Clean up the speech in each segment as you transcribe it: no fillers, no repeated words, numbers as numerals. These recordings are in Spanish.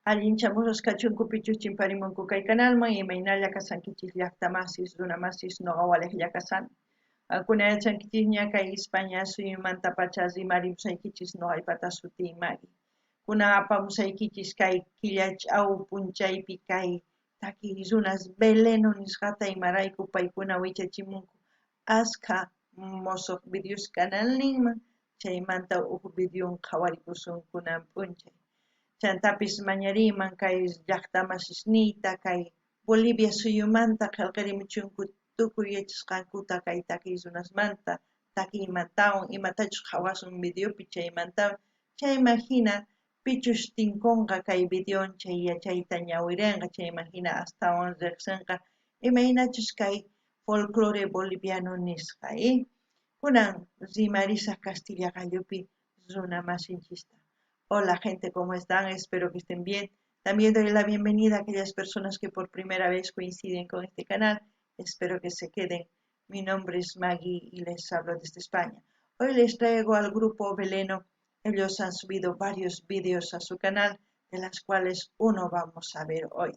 Allinchamuros kachunku pichus chimparimunku kay kanalman imaynalla kasankichis llaqtamasis runamasis noqawalej llakasan. Kunayachankichis ña kay España suyumanta pacha rimarimsaykichis noqaypata sutiymari. Kuna apamusaykichis kay killach'aw punchaypi kay taki runas veleno nisqata imarayku paykuna wichachimunku askha mosoq videos kanalninman chaymanta huk videon qhawarikusunkunan p'unchay. Chantapis mañariyman kay llaqtamasisniyta kay Bolivia suyumanta qillqirimuchunku tukuy yachasqankuta kay takiy runasmanta takiy imatawan imatachus qhawasun videopi chayman hina pichush tinkunqa kay videon chay yachayta ñawirinqa chayman hina astawan riqsinqa imaynachus kay folclore boliviano nisqa kunan rimarisaq Castilla qallupi runa masinchista. Hola gente, ¿cómo están? Espero que estén bien. También doy la bienvenida a aquellas personas que por primera vez coinciden con este canal. Espero que se queden. Mi nombre es Maggie y les hablo desde España. Hoy les traigo al grupo Veleno. Ellos han subido varios vídeos a su canal, de las cuales uno vamos a ver hoy.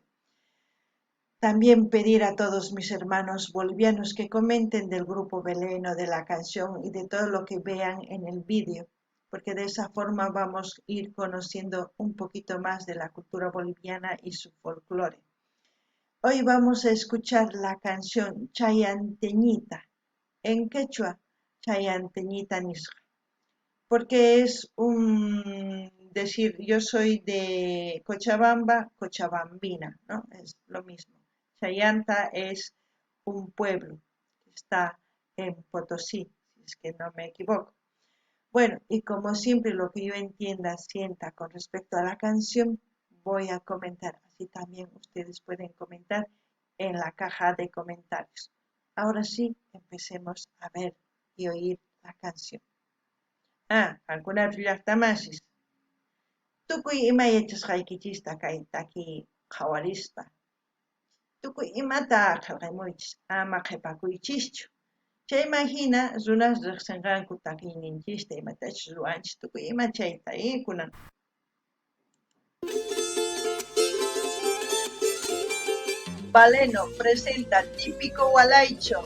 También pedir a todos mis hermanos bolivianos que comenten del grupo Veleno, de la canción y de todo lo que vean en el vídeo, porque de esa forma vamos a ir conociendo un poquito más de la cultura boliviana y su folclore. Hoy vamos a escuchar la canción Chayanteñita, en quechua, Chayanteñita Nisqa, porque es decir, yo soy de Cochabamba, cochabambina, ¿no? Es lo mismo. Chayanta es un pueblo que está en Potosí, si es que no me equivoco. Bueno, y como siempre lo que yo entienda, sienta con respecto a la canción, voy a comentar. Así también ustedes pueden comentar en la caja de comentarios. Ahora sí, empecemos a ver y oír la canción. Alguna llaqtamasis. Tukuy imayachasqaykichista kay taki qhawarispa. Tukuy imata qillqaymunchis ama qhipakuychischu. Chayman hina runas riqsinqanku takiyninchista imatachus ruwanchis tukuy ima chayta kunan. Valeno presenta Típico Gualaycho.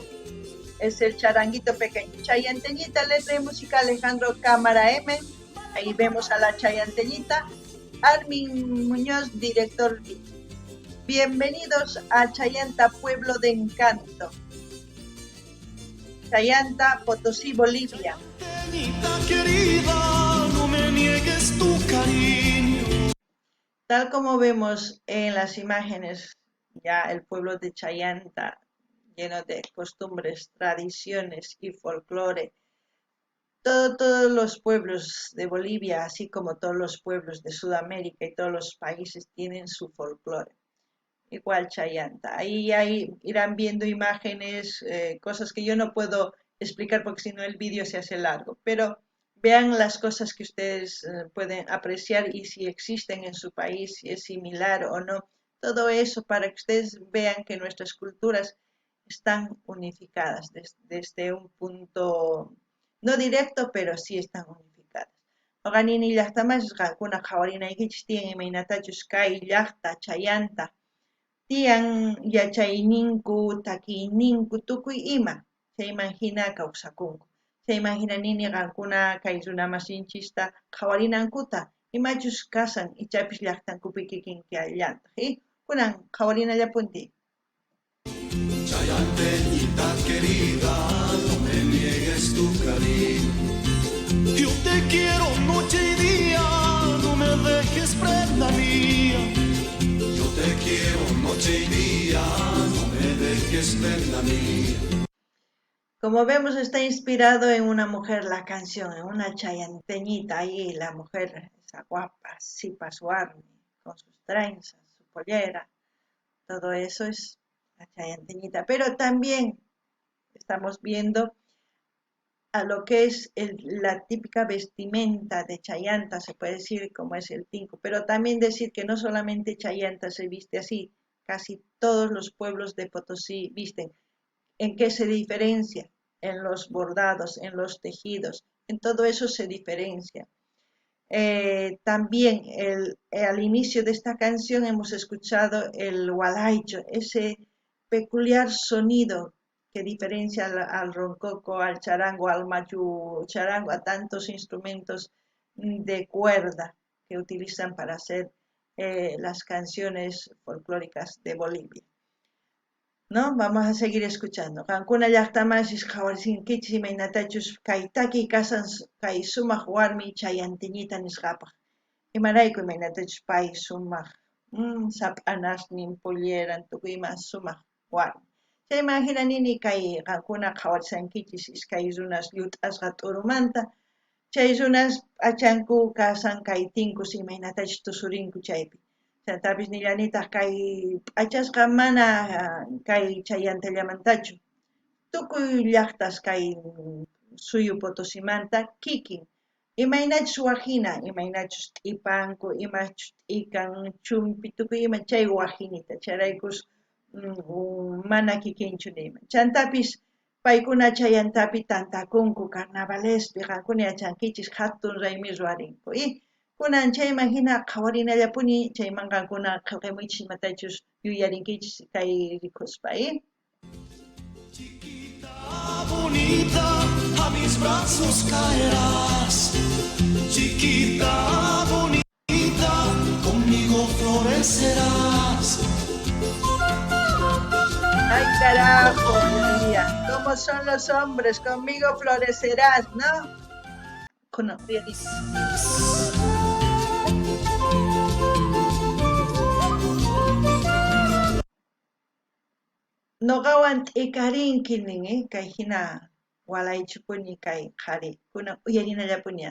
Es el charanguito pequeño. Chayanteñita, letra y música Alejandro Cámara M. Ahí vemos a la Chayanteñita. Armin Muñoz, director. Bienvenidos a Chayanta, Pueblo de Encanto. Chayanta, Potosí, Bolivia. Querida, no me niegues tu cariño. Tal como vemos en las imágenes, ya el pueblo de Chayanta, lleno de costumbres, tradiciones y folclore. Todos los pueblos de Bolivia, así como todos los pueblos de Sudamérica y todos los países tienen su folclore. Igual Chayanta. Ahí irán viendo imágenes, cosas que yo no puedo explicar porque si no el vídeo se hace largo, pero vean las cosas que ustedes pueden apreciar y si existen en su país, si es similar o no. Todo eso para que ustedes vean que nuestras culturas están unificadas desde un punto, no directo, pero sí están unificadas. Oganini llaqtamas kuna qhawarinaykichis tiyan imaynatachus kay llaqta Chayanta tiyan yachayninku, takiyninku, tukuy ima, chayman hina kawsakunku. Chayman hina nini qankuna kay runamasinchista qhawarinankuta, imachus kasan ichapis llaqtankupi kikinki allanta, kunan qhawarinallapunti. Chayanteñita querida, no me niegues tu cariño. Yo te quiero noche y día, no me dejes prenda mía. Yo te quiero noche y día, no me dejes prenda mía. Como vemos está inspirado en una mujer la canción, en una chayanteñita ahí, la mujer esa guapa, así pasuarme, con sus trenzas, su pollera, todo eso es la chayanteñita, pero también estamos viendo a lo que es la típica vestimenta de Chayanta, se puede decir como es el tinco, pero también decir que no solamente Chayanta se viste así, casi todos los pueblos de Potosí visten. ¿En qué se diferencia? En los bordados, en los tejidos, en todo eso se diferencia. También al inicio de esta canción hemos escuchado el hualaicho, ese peculiar sonido que diferencia al roncoco, al charango, al machu charango, a tantos instrumentos de cuerda que utilizan para hacer las canciones folclóricas de Bolivia. ¿No? Vamos a seguir escuchando. Kankuna llaqtamashis qhawarsinkichis imaynatachus kaytaki kasan kay sumaq warmi chayantiñita nisqapaq. Imarayku imaynatachus pay sumaq sap'anaqnin pulleran tukuyman sumaq warmi. Chay imaginanini kay qankuna qhawarsankichis iskay runas llut'asqa t'urumanta. Chay runas p'achanku kasan kay tinkus imaynatachus tusurinku chaypi. Chaytapis nillanitaq kay p'achasqa mana kay chayantallamantachu. Tukuy llaqtas kay suyu Potosimanta kikin. Imaynachus wajina, imaynachus t'iphanku, imachus t'ika chumpi, tukuy ima chay wajinita. Chayraykus mana kikinchu nima. Chantapis paykuna chayantapi tantakunku carnavalespi qankuna yachankichis hatun raymi ruwarinku. Kunan chayman hina qhawarinallapuni chayman qankuna qillqimuychis imatachus yuyarinkichis kay rikuspa. Chiquita bonita, a mis brazos caerás. Chiquita bonita, conmigo florecerás. Ay carajo, María, ¿cómo son los hombres? Conmigo florecerás, ¿no? Kunan uyariy. Noqawan t'ikarinki nin, kay hina walaychupuni kay qhari. Kunan uyarinallapuni.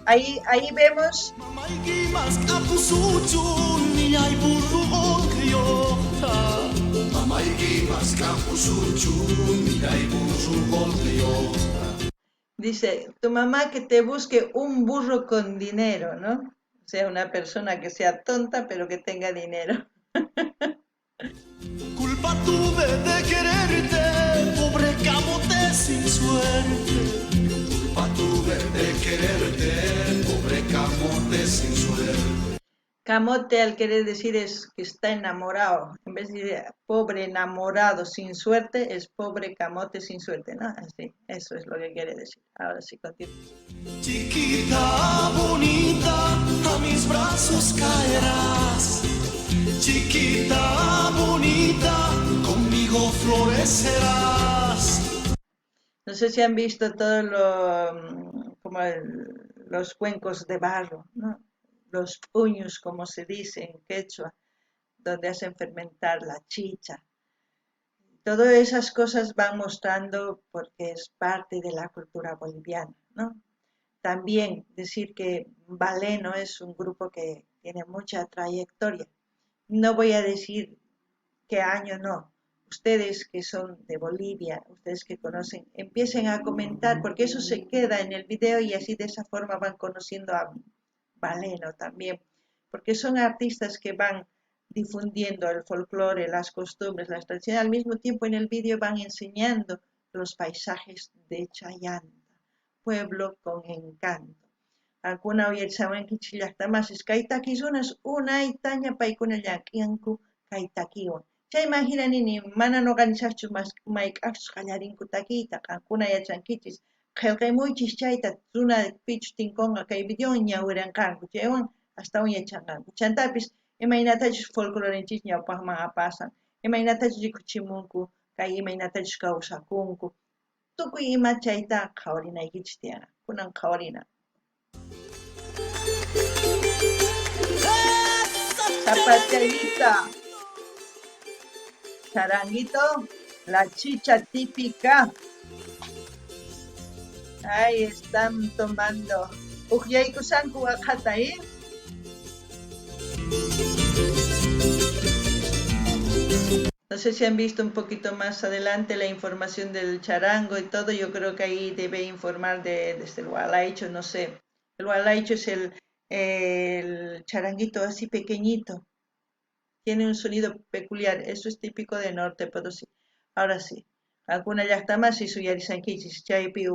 Ahí vemos. Mamaykimas kapusuchun niñay burrugol criolla. Mamaykimas kapusuchun niñay burrugol criolla. Dice, tu mamá que te busque un burro con dinero, ¿no? O sea, una persona que sea tonta pero que tenga dinero. Culpa tuve de quererte, pobre camote sin suerte. Culpa tuve de quererte, pobre camote sin suerte. Camote al querer decir es que está enamorado. En vez de decir pobre enamorado sin suerte, es pobre camote sin suerte, ¿no? Así, eso es lo que quiere decir. Ahora sí, continúa. Chiquita bonita, a mis brazos caerás. Chiquita bonita, conmigo florecerás. No sé si han visto todos los cuencos de barro, ¿no? Los puños, como se dice en quechua, donde hacen fermentar la chicha. Todas esas cosas van mostrando porque es parte de la cultura boliviana, ¿no? También decir que Valeno es un grupo que tiene mucha trayectoria. No voy a decir qué año no. Ustedes que son de Bolivia, ustedes que conocen, empiecen a comentar porque eso se queda en el video y así de esa forma van conociendo a Valeno también, porque son artistas que van difundiendo el folclore, las costumbres, las tradiciones, al mismo tiempo en el video van enseñando los paisajes de Chayanta, pueblo con encanto. Alguna uyarisawankichis llaqtamasis kay takirunas unaytaña paykuna llank'anku kay takiwan. Chay imaginanini mana noqanisaqchu mayk'aqchus qallarinku takiyta qankuna yachankichis qillqimuychis chayta runa pichu tinkunqa kay videowan ñawiranqanku chaywan astawan yachanqanku. Chantapis imaynatachus folclorenchis ñawpaqman apasan, imaynatachus rikuchimunku, kay imaynatachus kawsakunku. Tukuy ima chayta qhawarinaykichis tiyan. Kunan qhawarina. Zapateadita, charanguito, la chicha típica. Ahí están tomando. Uqyaykusanku aqhata, ¿eh? No sé si han visto un poquito más adelante la información del charango y todo. Yo creo que ahí debe informar desde el hualaicho, no sé. El hualaicho es el charanguito así pequeñito. Tiene un sonido peculiar. Eso es típico de Norte Potosí. Ahora sí. Qhankuna llaqtamasis uyarisankichis chaypi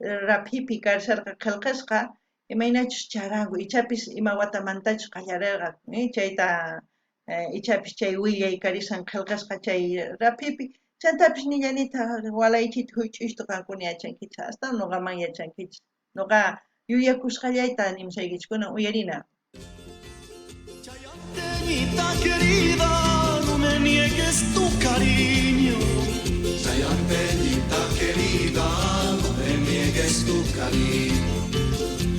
rapipi karsarqa qillqasqa imaynachus charanku ichapis ima watamantachus qallarirqa chayta ichapis chay willay karisan qillqasqa chay rapipi chantapis nillanita walaychita huch'ishtu qankuna yachankichis hasta nuqaman yachankichis nuqa yuyakusqallayta nimshaykichkuna uyarina. Chayanteñita querida, no me niegues tu cariño. Chayanteñita querida, no me niegues tu cariño.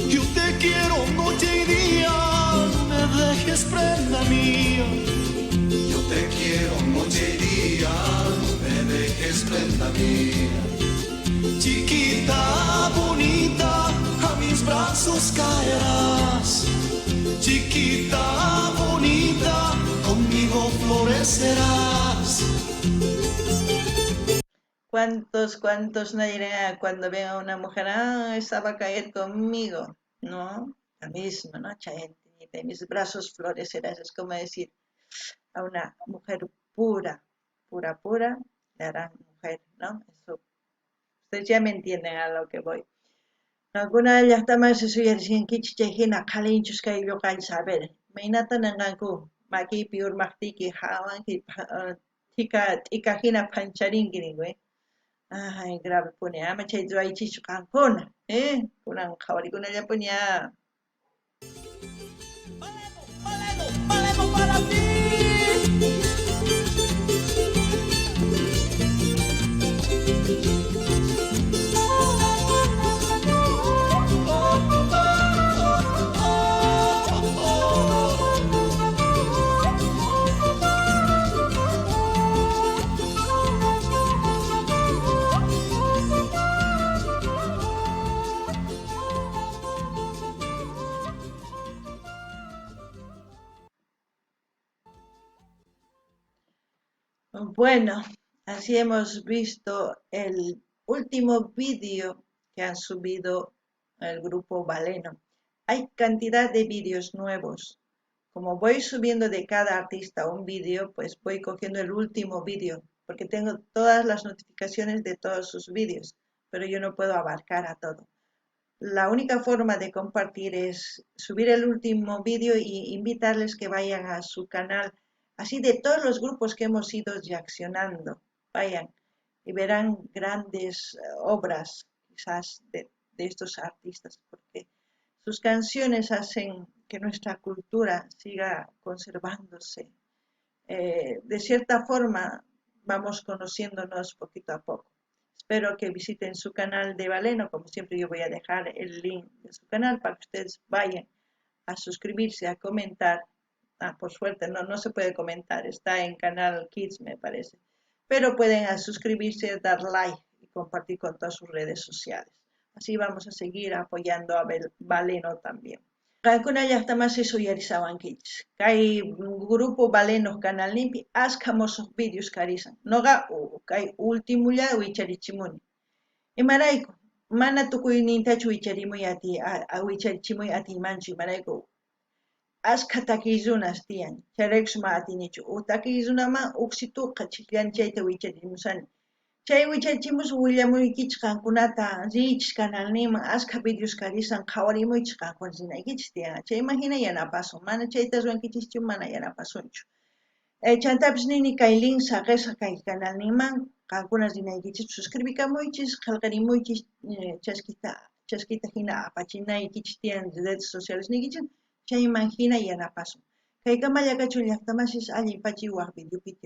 Yo te quiero noche y día, no me dejes prenda mía. Yo te quiero noche y día, no me dejes prenda mía. Chiquita bonita, a mis brazos caerás. Chiquita bonita, conmigo florecerás. ¿Cuántos no dirán cuando ven a una mujer, esa va a caer conmigo? No, lo mismo, ¿no? Chayantinita, en mis brazos florecerás. Es como decir a una mujer pura, le harán mujer, ¿no? Eso, ustedes ya me entienden a lo que voy. Alguna de las tamas es uyarisinkichis chayhina qalinchus kay lloqall saber. Maynata nanqanku makipi urmaqtiki hawanki t'ikahina pancharinki ningu. Ay, grave pone, ama chay aychischu qankuna, kunan qhawarikunallapuni ya. Valemos para ti. Bueno, así hemos visto el último vídeo que han subido el grupo Baleno. Hay cantidad de vídeos nuevos. Como voy subiendo de cada artista un vídeo, pues voy cogiendo el último vídeo, porque tengo todas las notificaciones de todos sus vídeos, pero yo no puedo abarcar a todo. La única forma de compartir es subir el último vídeo y invitarles que vayan a su canal, así de todos los grupos que hemos ido reaccionando, vayan y verán grandes obras quizás de estos artistas, porque sus canciones hacen que nuestra cultura siga conservándose. De cierta forma vamos conociéndonos poquito a poco. Espero que visiten su canal de Baleno, como siempre yo voy a dejar el link de su canal para que ustedes vayan a suscribirse, a comentar. Por suerte no se puede comentar, está en canal Kids me parece, pero pueden suscribirse, dar like y compartir con todas sus redes sociales. Así vamos a seguir apoyando a Baleno también. Qankuna llaqtamasi suyarisawankichis. Kay grupo Balenos canal nimpi ashka mosuq vídeos karisan. Noqa kay ultimulla wicharichimuni. Imarayku mana tukuynintachu wicharichimuy atiymanchu imarayku. Ashka takiy runas tiyan. Chayraykush ma atinichu. Takiy runaman uqsituqa chikllani chayta wicharimusani. Chay wicharichimus willamuykichis qankunata richish canalniman ashka vídeos karisan qhawarimuychis qankuna rinaykichis tiyan. Chayman hina yanapasun. Mana chayta ruankichischu mana yanapasunchu. Chantapis nini kay link saqisqa kay canalniman qankuna rinaykichis suscribikamuychis qillqarimuychis chaskita hina apachinaykichis tiyan redes sociales nikichis chayman hina yanapasun. Kay kama llaqachu llaqtamasis allin pachiwaq videopi